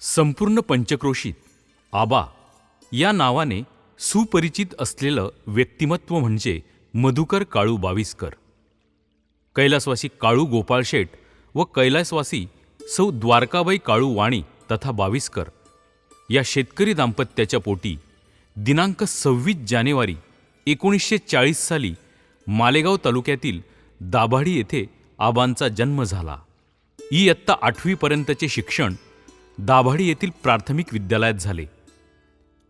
संपूर्ण पंचक्रोशीत आबा या नावाने सुपरिचित असलेलं व्यक्तिमत्व म्हणजे मधुकर काळू बाविस्कर. कैलासवासी काळू गोपाळ शेठ व कैलासवासी सौ द्वारकाबाई काळू वाणी तथा बाविस्कर या शेतकरी दाम्पत्याच्या पोटी दिनांक 26 जानेवारी 1940 साली मालेगाव तालुक्यातील दाभाडी येथे आबांचा जन्म झाला. इयत्ता 8वी पर्यंतचे शिक्षण दाभाडी येथील प्राथमिक विद्यालयात झाले.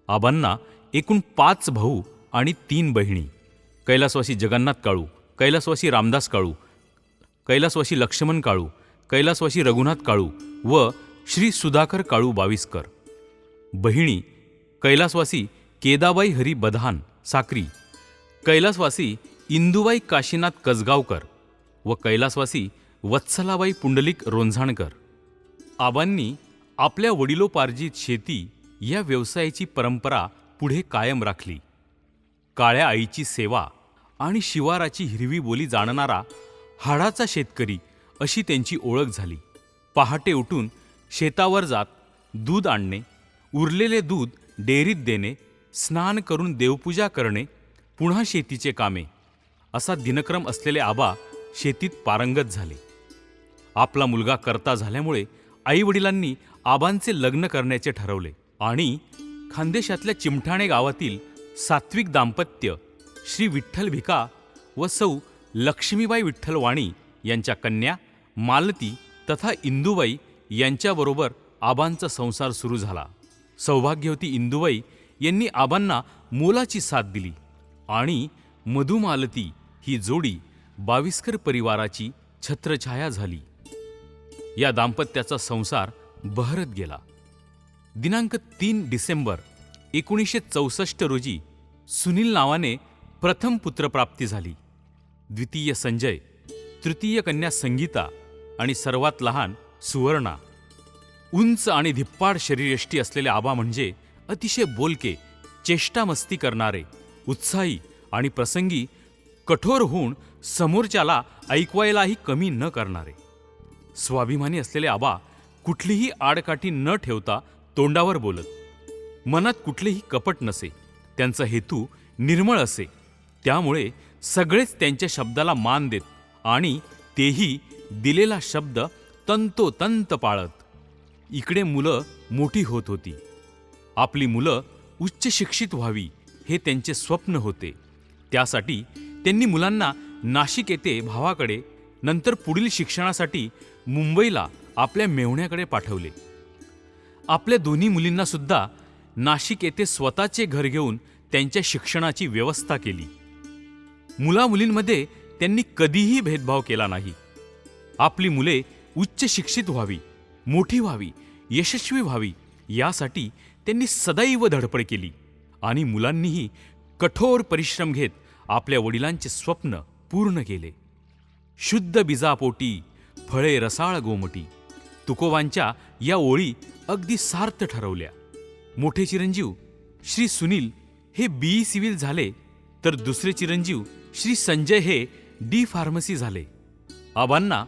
आबांना एकूण 5 भाऊ आणि 3 बहिणी. कैलासवासी जगन्नाथ काळू, कैलासवासी रामदास काळू, कैलासवासी लक्ष्मण काळू, कैलासवासी रघुनाथ काळू व श्री सुधाकर काळू बाविस्कर. बहिणी कैलासवासी केदाबाई हरी बधान साक्री, कैलासवासी इंदुबाई काशीनाथ कसगावकर व कैलासवासी वत्सलाबाई पुंडलिक रोंझाणकर. आबांनी आपल्या वडिलोपार्जित शेती या व्यवसायाची परंपरा पुढे कायम राखली. काळ्या आईची सेवा आणि शिवाराची हिरवी बोली जाणणारा हाडाचा शेतकरी अशी त्यांची ओळख झाली. पहाटे उठून शेतावर जात दूध आणणे, उरलेले दूध डेअरीत देणे, स्नान करून देवपूजा करणे, पुन्हा शेतीचे कामे असा दिनक्रम असलेले आबा शेतीत पारंगत झाले. आपला मुलगा करता झाल्यामुळे आईवडिलांनी आबांचे लग्न करण्याचे ठरवले आणि खानदेशातल्या चिमठाणे गावातील सात्विक दाम्पत्य श्री विठ्ठल भिका व सौ लक्ष्मीबाई विठ्ठल वाणी यांच्या कन्या मालती तथा इंदुबाई यांच्याबरोबर आबांचा संसार सुरू झाला. सौभाग्यवती इंदुबाई यांनी आबांना मोलाची साथ दिली आणि मधुमालती ही जोडी बाविस्कर परिवाराची छत्रछाया झाली. या दाम्पत्याचा संसार बहरत गेला. दिनांक 3 डिसेंबर 1964 रोजी सुनील नावाने प्रथम पुत्रप्राप्ती झाली. द्वितीय संजय, तृतीय कन्या संगीता आणि सर्वात लहान सुवर्णा. उंच आणि धिप्पाड शरीरयष्टी असलेले आबा म्हणजे अतिशय बोलके, चेष्टामस्ती करणारे, उत्साही आणि प्रसंगी कठोर होऊन समोरच्याला ऐकवायलाही कमी न करणारे. स्वाभिमानी असलेले आबा कुठलीही आडकाठी न ठेवता तोंडावर बोलत. मनात कुठलेही कपट नसे. त्यांचा हेतू निर्मळ असे. त्यामुळे सगळेच त्यांच्या शब्दाला मान देत आणि तेही दिलेला शब्द तंतोतंत पाळत. इकडे मुलं मोठी होत होती. आपली मुलं उच्च शिक्षित व्हावी हे त्यांचे स्वप्न होते. त्यासाठी त्यांनी मुलांना नाशिक येथे भावाकडे, नंतर पुढील शिक्षणासाठी मुंबईला आपल्या मेव्हण्याकडे पाठवले. आपल्या दोन्ही मुलींना सुद्धा नाशिक येथे स्वतःचे घर घेऊन त्यांच्या शिक्षणाची व्यवस्था केली. मुलामुलींमध्ये त्यांनी कधीही भेदभाव केला नाही. आपली मुले उच्च शिक्षित व्हावी, मोठी व्हावी, यशस्वी व्हावी यासाठी त्यांनी सदैव धडपड केली आणि मुलांनीही कठोर परिश्रम घेत आपल्या वडिलांचे स्वप्न पूर्ण केले. शुद्ध बीजापोटी फळे रसाळ गोमटी. तुकोबांच्या या ओळी अगदी सार्थ ठरवल्या. मोठे चिरंजीव श्री सुनील हे BE सिव्हिल झाले, तर दुसरे चिरंजीव श्री संजय हे D फार्मसी झाले. आबांना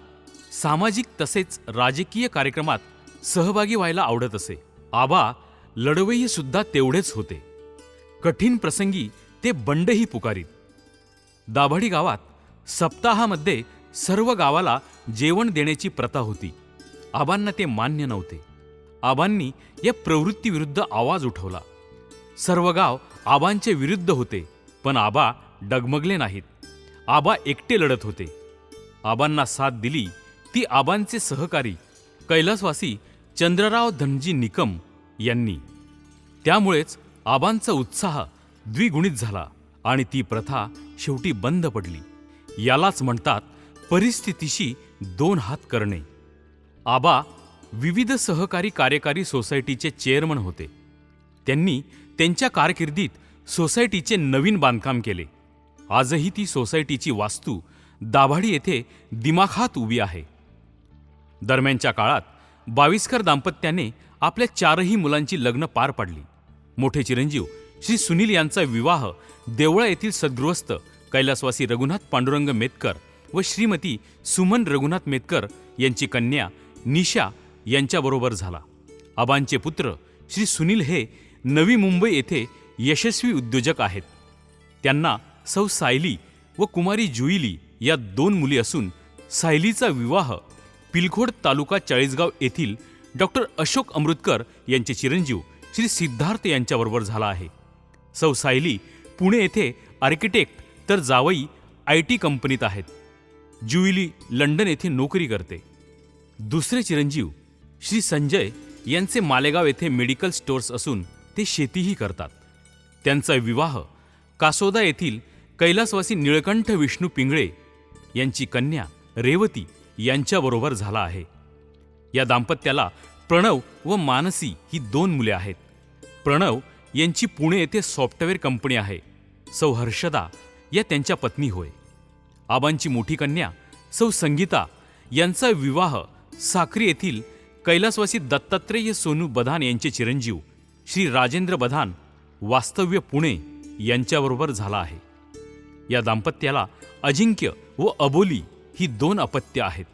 सामाजिक तसेच राजकीय कार्यक्रमात सहभागी व्हायला आवडत असे. आबा लढवय्ये सुद्धा तेवढेच होते. कठीण प्रसंगी ते बंडही पुकारीत. दाभाडी गावात सप्ताहामध्ये सर्व गावाला जेवण देण्याची प्रथा होती. आबांना ते मान्य नव्हते. आबांनी या प्रवृत्तीविरुद्ध आवाज उठवला. सर्व गाव आबांचे विरुद्ध होते, पण आबा डगमगले नाहीत. आबा एकटे लढत होते. आबांना साथ दिली ती आबांचे सहकारी कैलासवासी चंद्रराव धनजी निकम यांनी. त्यामुळेच आबांचा उत्साह द्विगुणित झाला आणि ती प्रथा शेवटी बंद पडली. यालाच म्हणतात परिस्थितीशी 2 हात करणे. आबा विविध सहकारी कार्यकारी सोसायटीचे चेअरमन होते. त्यांनी त्यांच्या कारकिर्दीत सोसायटीचे नवीन बांधकाम केले. आजही ती सोसायटीची वास्तू दाभाडी येथे दिमाखात उभी आहे. दरम्यानच्या काळात बाविस्कर दाम्पत्याने आपल्या 4ही मुलांची लग्न पार पाडली. मोठे चिरंजीव श्री सुनील यांचा विवाह देवळा येथील सद्गृहस्थ कैलासवासी रघुनाथ पांडुरंग मेतकर व श्रीमती सुमन रघुनाथ मेतकर यांची कन्या निशा यांच्याबरोबर झाला. आबांचे पुत्र श्री सुनील हे नवी मुंबई येथे यशस्वी उद्योजक आहेत. त्यांना सौ सायली व कुमारी जुईली या 2 मुली असून सायलीचा विवाह पिलखोड तालुका चाळीसगाव येथील डॉक्टर अशोक अमृतकर यांचे चिरंजीव श्री सिद्धार्थ यांच्याबरोबर झाला आहे. सौ सायली पुणे येथे आर्किटेक्ट तर जावई IT कंपनीत आहेत. जुईली लंडन येथे नोकरी करते. दुसरे चिरंजीव श्री संजय यांचे मालेगाव येथे मेडिकल स्टोअर्स असून ते शेतीही करतात. त्यांचा विवाह कासोदा येथील कैलासवासी निळकंठ विष्णू पिंगळे यांची कन्या रेवती यांच्याबरोबर झाला आहे. या दाम्पत्याला प्रणव व मानसी ही 2 मुले आहेत. प्रणव यांची पुणे येथे सॉफ्टवेअर कंपनी आहे. सौ हर्षदा या त्यांच्या पत्नी होय. आबांची मोठी कन्या सौ संगीता यांचा विवाह साक्री येथील कैलासवासी दत्तात्रेय सोनू बधान यांचे चिरंजीव श्री राजेंद्र बधान वास्तव्य पुणे यांच्याबरोबर झाला आहे. या दाम्पत्याला अजिंक्य व अबोली ही 2 अपत्य आहेत.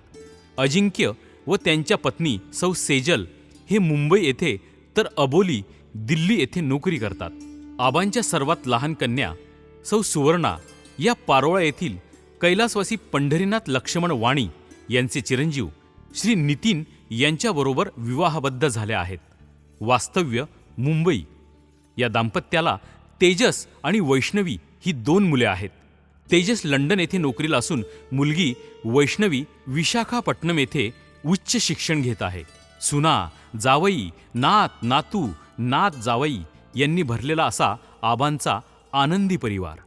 अजिंक्य व त्यांच्या पत्नी सौ सेजल हे मुंबई येथे तर अबोली दिल्ली येथे नोकरी करतात. आबांच्या सर्वात लहान कन्या सौ सुवर्णा या पारोळा येथील कैलासवासी पंढरीनाथ लक्ष्मण वाणी यांचे चिरंजीव श्री नितीन यांच्याबरोबर विवाहबद्ध झाले आहेत. वास्तव्य मुंबई. या दाम्पत्याला तेजस आणि वैष्णवी ही 2 मुले आहेत. तेजस लंडन येथे नोकरीला असून मुलगी वैष्णवी विशाखापट्टणम येथे उच्च शिक्षण घेत आहे. सुना, जावई, नात, नातू, नात जावई यांनी भरलेला असा आबांचा आनंदी परिवार.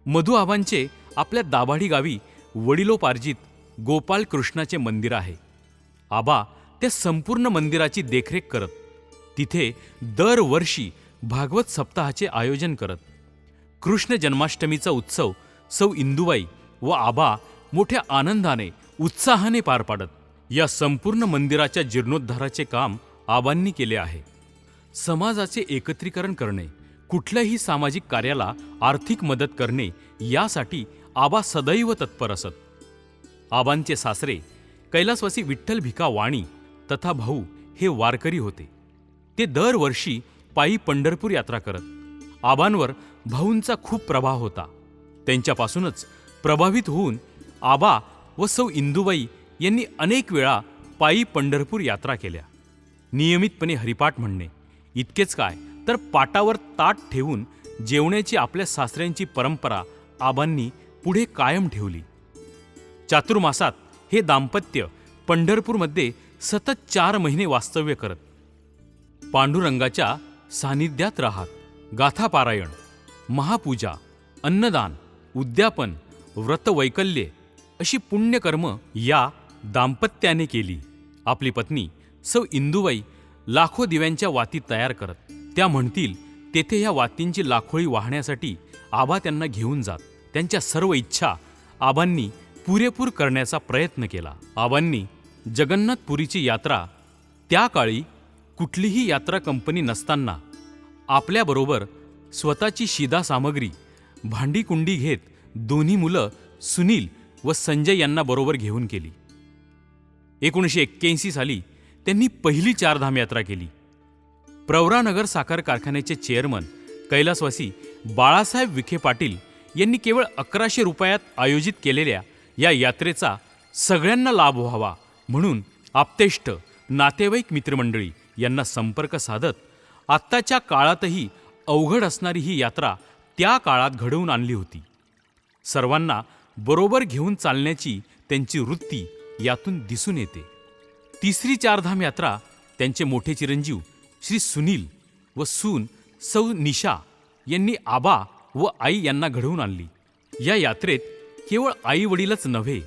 मधू आबांचे आपल्या दाभाडी गावी वडिलोपार्जित गोपाल कृष्णाचे मंदिर आहे. आबा त्या संपूर्ण मंदिराची देखरेख करत तिथे दरवर्षी भागवत सप्ताहाचे आयोजन करत. कृष्ण जन्माष्टमीचा उत्सव सौ इंदुबाई व आबा मोठ्या आनंदाने उत्साहाने पार पाडत. या संपूर्ण मंदिराच्या जीर्णोद्धाराचे काम आबांनी केले आहे. समाजाचे एकत्रीकरण करणे, कुठल्याही सामाजिक कार्याला आर्थिक मदत करणे यासाठी आबा सदैव तत्पर असत. आबांचे सासरे कैलासवासी विठ्ठल भिका वाणी तथा भाऊ हे वारकरी होते. ते दरवर्षी पायी पंढरपूर यात्रा करत. आबांवर भाऊंचा खूप प्रभाव होता. त्यांच्यापासूनच प्रभावित होऊन आबा व सौ इंदुबाई यांनी अनेक वेळा पायी पंढरपूर यात्रा केल्या. नियमितपणे हरिपाठ म्हणणे, इतकेच काय तर पाटावर ताट ठेवून जेवण्याची आपल्या सासऱ्यांची परंपरा आबांनी पुढे कायम ठेवली. चातुर्मासात हे दाम्पत्य पंढरपूरमध्ये सतत 4 महिने वास्तव्य करत. पांडुरंगाच्या सानिध्यात राहत गाथापारायण, महापूजा, अन्नदान, उद्यापन, व्रतवैकल्ये अशी पुण्यकर्म या दाम्पत्याने केली. आपली पत्नी सौ इंदुबाई लाखो दिव्यांच्या वाती तयार करत. त्या म्हणतील तेथे या वातींची लाखोळी वाहण्यासाठी आबा त्यांना घेऊन जात. त्यांच्या सर्व इच्छा आबांनी पुरेपूर करण्याचा प्रयत्न केला. आबांनी जगन्नाथपुरीची यात्रा, त्या काळी कुठलीही यात्रा कंपनी नसताना आपल्याबरोबर स्वतःची शिदा सामग्री, भांडीकुंडी घेत 2 मुलं सुनील व संजय यांना बरोबर घेऊन केली. 1981 साली त्यांनी पहिली 4 धाम यात्रा केली. प्रवरानगर साखर कारखान्याचे चेअरमन कैलासवासी बाळासाहेब विखे पाटील यांनी केवळ 1100 रुपयात आयोजित केलेल्या या यात्रेचा सगळ्यांना लाभ व्हावा म्हणून आप्तेष्ट, नातेवाईक, मित्रमंडळी यांना संपर्क साधत आत्ताच्या काळातही अवघड असणारी ही यात्रा त्या काळात घडवून आणली होती. सर्वांना बरोबर घेऊन चालण्याची त्यांची वृत्ती यातून दिसून येते. तिसरी 4 धाम यात्रा त्यांचे मोठे चिरंजीव श्री सुनील व सून सौ निशा यांनी आबा व आई यांना घडवून आणली. या यात्रेत केवळ आई वडीलच नव्हे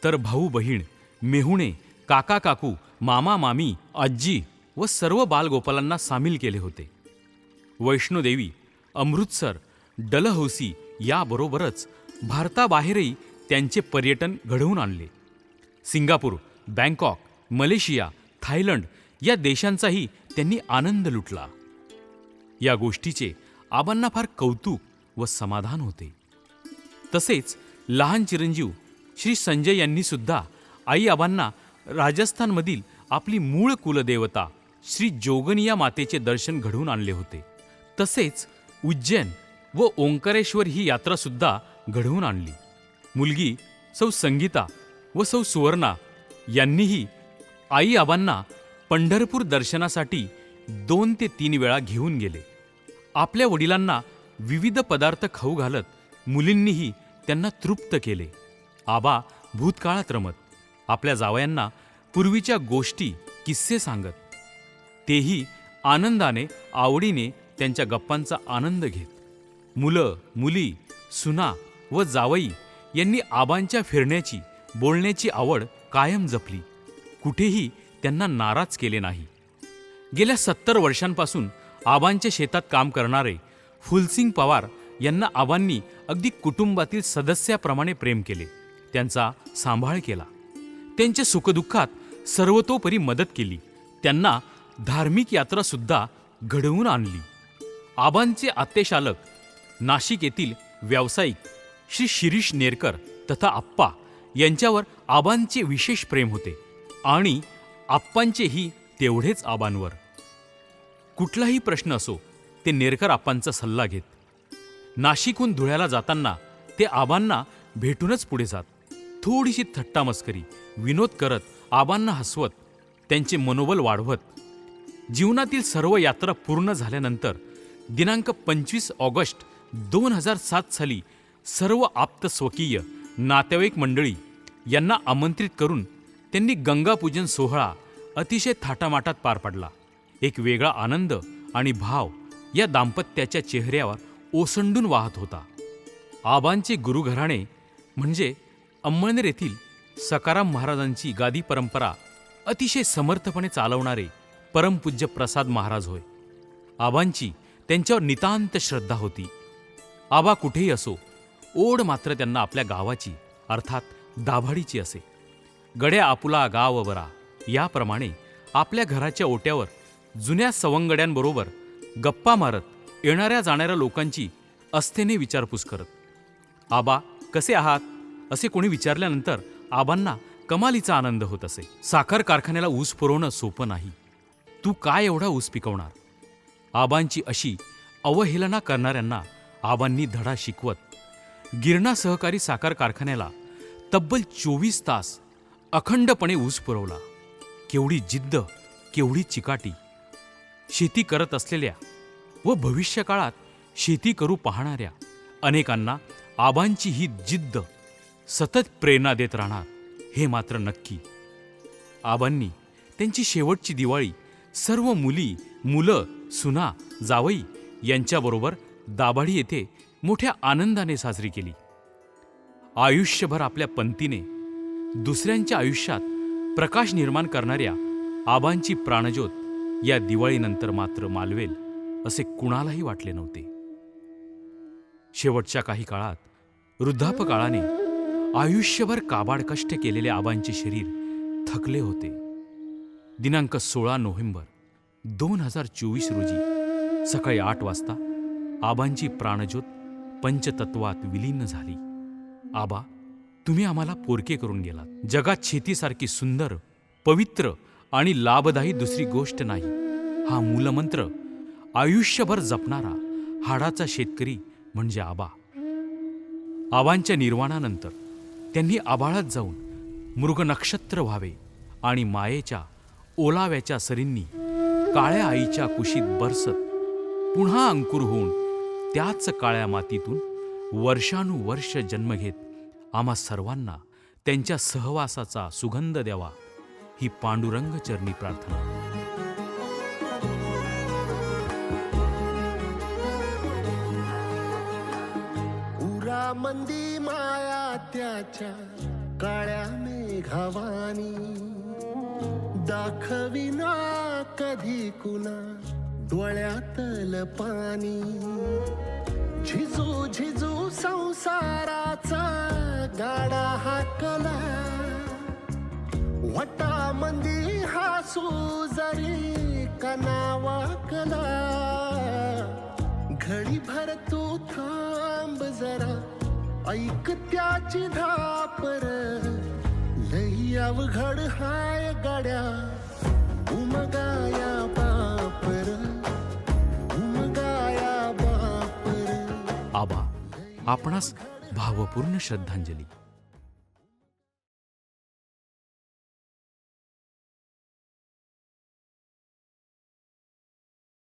तर भाऊ बहीण, मेहुणे, काका काकू, मामा मामी, आजी व सर्व बालगोपालांना सामील केले होते. वैष्णोदेवी, अमृतसर, डलहौसी याबरोबरच भारताबाहेरही त्यांचे पर्यटन घडवून आणले. सिंगापूर, बँकॉक, मलेशिया, थायलंड या देशांचाही त्यांनी आनंद लुटला. या गोष्टीचे आबांना फार कौतुक व समाधान होते. तसेच लहान चिरंजीव श्री संजय यांनी सुद्धा आई आबांना राजस्थानमधील आपली मूळ कुलदेवता श्री जोगनिया मातेचे दर्शन घडवून आणले होते. तसेच उज्जैन व ओंकारेश्वर ही यात्रा सुद्धा घडवून आणली. मुलगी सौ संगीता व सौ सुवर्णा यांनीही आई आबांना पंढरपूर दर्शनासाठी 2 ते 3 वेळा घेऊन गेले. आपल्या वडिलांना विविध पदार्थ खाऊ घालत मुलींनीही त्यांना तृप्त केले. आबा भूतकाळात रमत, आपल्या जावयांना पूर्वीच्या गोष्टी किस्से सांगत. तेही आनंदाने आवडीने त्यांच्या गप्पांचा आनंद घेत. मुलं मुली सुना व जावई यांनी आबांच्या फिरण्याची बोलण्याची आवड कायम जपली. कुठेही त्यांना नाराज केले नाही. गेल्या 70 वर्षांपासून आबांच्या शेतात काम करणारे फुलसिंग पवार यांना आबांनी अगदी कुटुंबातील सदस्याप्रमाणे प्रेम केले. त्यांचा सांभाळ केला. त्यांच्या सुखदुःखात सर्वतोपरी मदत केली. त्यांना धार्मिक यात्रा सुद्धा घडवून आणली. आबांचे आत्तेशालक नाशिक येथील व्यावसायिक श्री शिरीष नेरकर तथा आप्पा यांच्यावर आबांचे विशेष प्रेम होते आणि आप्पांचेही तेवढेच आबांवर. कुठलाही प्रश्न असो ते नेरकर आप्पांचा सल्ला घेत. नाशिकहून धुळ्याला जाताना ते आबांना भेटूनच पुढे जात. थोडीशी थट्टामस्करी विनोद करत आबांना हसवत त्यांचे मनोबल वाढवत. जीवनातील सर्व यात्रा पूर्ण झाल्यानंतर दिनांक 25 ऑगस्ट 2007 साली सर्व आप्त स्वकीय नातेवाईक मंडळी यांना आमंत्रित करून त्यांनी गंगापूजन सोहळा अतिशय थाटामाटात पार पाडला. एक वेगळा आनंद आणि भाव या दाम्पत्याच्या चेहऱ्यावर ओसंडून वाहत होता. आबांचे गुरुघराणे म्हणजे अंमळनेर येथील सकाराम महाराजांची गादी परंपरा अतिशय समर्थपणे चालवणारे परमपूज्य प्रसाद महाराज होय. आबांची त्यांच्यावर नितांत श्रद्धा होती. आबा कुठेही असो, ओढ मात्र त्यांना आपल्या गावाची अर्थात दाभाडीची असे. गड्या आपुला गाव बरा याप्रमाणे आपल्या घराच्या ओट्यावर जुन्या सवंगड्यांबरोबर गप्पा मारत येणाऱ्या जाणाऱ्या लोकांची आस्थेने विचारपूस करत. आबा कसे आहात असे कोणी विचारल्यानंतर आबांना कमालीचा आनंद होत असे. साखर कारखान्याला ऊस पुरवणं सोपं नाही. तू काय एवढा ऊस पिकवणार. आबांची अशी अवहेलना करणाऱ्यांना आबांनी धडा शिकवत गिरणा सहकारी साखर कारखान्याला तब्बल 24 तास अखंडपणे ऊस पुरवला. केवढी जिद्द, केवढी चिकाटी. शेती करत असलेल्या व भविष्यकाळात शेती करू पाहणाऱ्या अनेकांना आबांची ही जिद्द सतत प्रेरणा देत राहणार हे मात्र नक्की. आबांनी त्यांची शेवटची दिवाळी सर्व मुली मुलं सुना जावई यांच्याबरोबर दाभाडी येथे मोठ्या आनंदाने साजरी केली. आयुष्यभर आपल्या पंक्तीने दुसऱ्यांच्या आयुष्यात प्रकाश निर्माण करणाऱ्या आबांची प्राणज्योत या दिवाळीनंतर मात्र मालवेल असे कुणालाही वाटले नव्हते. शेवटच्या काही काळात वृद्धापकाळाने आयुष्यभर काबाड कष्ट केलेले आबांचे शरीर थकले होते. दिनांक 16 नोव्हेंबर 2024 रोजी सकाळी 8 वाजता आबांची प्राणज्योत पंचतत्वात विलीन झाली. आबा, तुम्ही आम्हाला पोरके करून गेलात. जगात शेतीसारखी सुंदर, पवित्र आणि लाभदायी दुसरी गोष्ट नाही हा मूलमंत्र आयुष्यभर जपणारा हाडाचा शेतकरी म्हणजे आबा. आबांच्या निर्वाणानंतर त्यांनी आभाळात जाऊन मृग नक्षत्र व्हावे आणि मायेच्या ओलाव्याच्या सरींनी काळ्या आईच्या कुशीत बरसत पुन्हा अंकुर होऊन त्याच काळ्या मातीतून वर्षानुवर्ष जन्म घेत आम्हा सर्वांना त्यांच्या सहवासाचा सुगंध द्यावा ही पांडुरंग चरणी प्रार्थना. उरा मंदी माया त्याच्या काळ्या मेघावानी दाखविना कधी कुणा डोळ्यातल पाणी. झिजू झिजू संसाराचा गाडा हाकला वटा मंदी हासू जरी कनावाकला. घडी भर तू थांब जरा ऐक त्याची धापर लई अवघड हाय गाड्या उमगाया आबा आपणास भावपूर्ण श्रद्धांजली.